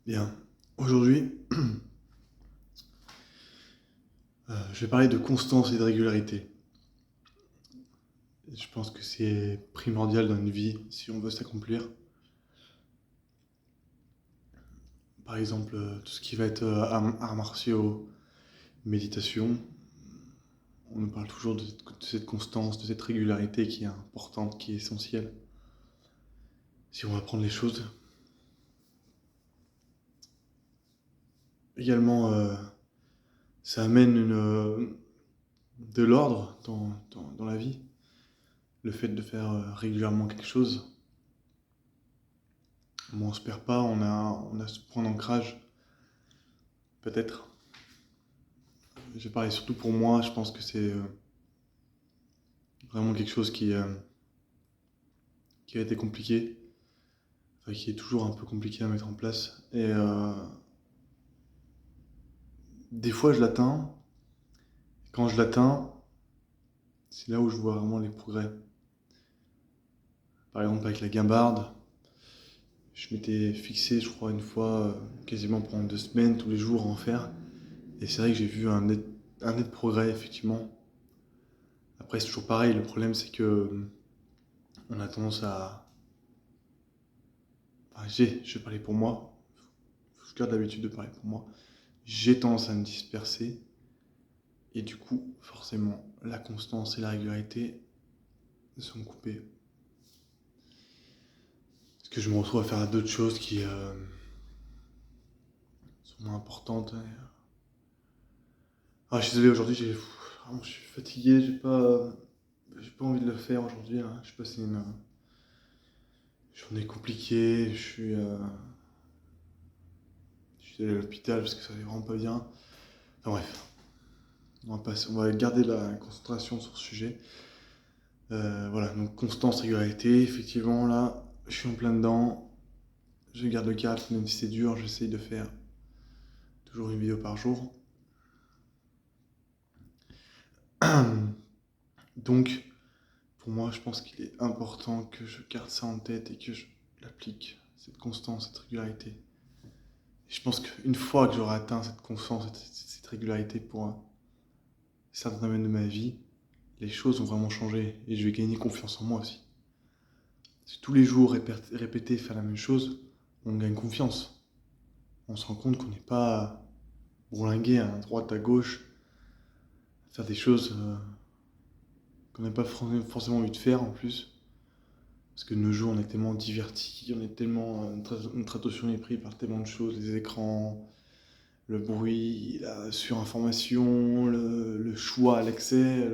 Bien, aujourd'hui, je vais parler de constance et de régularité. Je pense que c'est primordial dans une vie si on veut s'accomplir. Par exemple, tout ce qui va être arts martiaux, méditation, on nous parle toujours de cette constance, de cette régularité qui est importante, qui est essentielle. Si on va prendre les choses. Également, ça amène de l'ordre dans la vie. Le fait de faire régulièrement quelque chose. Bon, on se perd pas, on a ce point d'ancrage, peut-être. J'ai parlé surtout pour moi, je pense que c'est vraiment quelque chose qui a été compliqué, enfin, qui est toujours un peu compliqué à mettre en place. Et des fois, je l'atteins. Quand je l'atteins, c'est là où je vois vraiment les progrès. Par exemple, avec la guimbarde, je m'étais fixé, je crois, une fois, quasiment pendant 2 semaines, tous les jours, à en faire. Et c'est vrai que j'ai vu un net progrès, effectivement. Après, c'est toujours pareil, le problème, c'est que on a tendance à... Enfin, je vais parler pour moi, je garde l'habitude de parler pour moi. J'ai tendance à me disperser, et du coup, forcément, la constance et la régularité sont coupées. Parce que je me retrouve à faire d'autres choses qui sont moins importantes. Ah, je suis désolé, aujourd'hui, vraiment, je suis fatigué, j'ai pas envie de le faire aujourd'hui, hein. Je sais pas, c'est une journée compliquée, je suis allé à l'hôpital parce que ça allait vraiment pas bien. Enfin bref, on va garder la concentration sur ce sujet. Voilà, donc constance, régularité, effectivement, là, je suis en plein dedans. Je garde le cap, même si c'est dur, j'essaye de faire toujours une vidéo par jour. Donc, pour moi, je pense qu'il est important que je garde ça en tête et que je l'applique, cette constance, cette régularité. Et je pense qu'une fois que j'aurai atteint cette constance, cette régularité pour certains domaines de ma vie, les choses vont vraiment changer et je vais gagner confiance en moi aussi. Si tous les jours répéter, faire la même chose, on gagne confiance. On se rend compte qu'on n'est pas bourlingué à droite, à gauche, faire des choses qu'on n'a pas forcément envie de faire en plus. Parce que de nos jours, on est tellement divertis, on est tellement, notre attention est prise par tellement de choses, les écrans, le bruit, la surinformation, le choix, l'accès,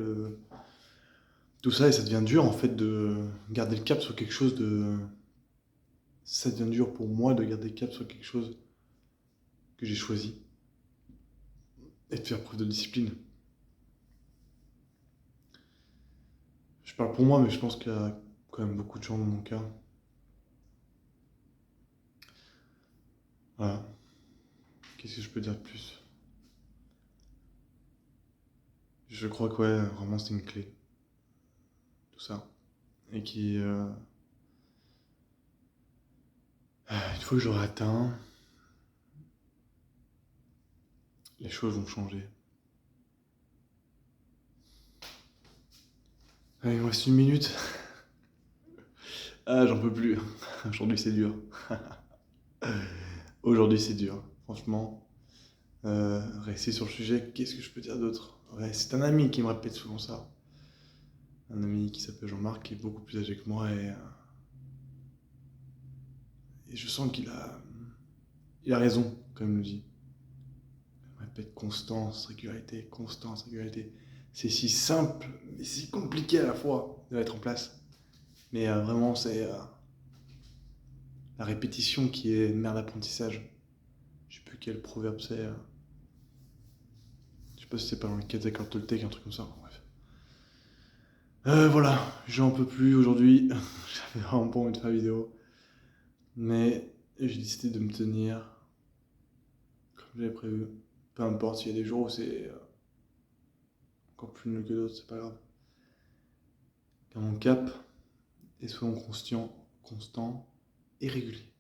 tout ça, et ça devient dur en fait de garder le cap sur quelque chose de... Ça devient dur pour moi de garder le cap sur quelque chose que j'ai choisi et de faire preuve de discipline. Je parle pour moi, mais je pense qu'il y a quand même beaucoup de gens dans mon cas. Voilà. Qu'est-ce que je peux dire de plus? Je crois que ouais, vraiment c'est une clé, tout ça. Et une fois que j'aurai atteint, les choses vont changer. Allez, il me reste 1 minute. Ah, j'en peux plus. Aujourd'hui c'est dur. Aujourd'hui c'est dur, franchement. Rester sur le sujet, qu'est-ce que je peux dire d'autre? Ouais, c'est un ami qui me répète souvent ça. Un ami qui s'appelle Jean-Marc, qui est beaucoup plus âgé que moi, et je sens il a raison, comme il nous dit. Il me répète constance, régularité, constance, régularité. C'est si simple, mais si compliqué à la fois de mettre en place. Mais vraiment, c'est la répétition qui est mère d'apprentissage. Je sais plus quel proverbe c'est. Je sais pas si c'est pas dans le Kazakh Toltec, un truc comme ça. Bref. Voilà, j'en peux plus aujourd'hui. J'avais vraiment pas envie de faire la vidéo. Mais j'ai décidé de me tenir comme j'avais prévu. Peu importe s'il y a des jours où c'est encore plus nul que d'autres, c'est pas grave. Garde mon cap et soyons constant et régulier.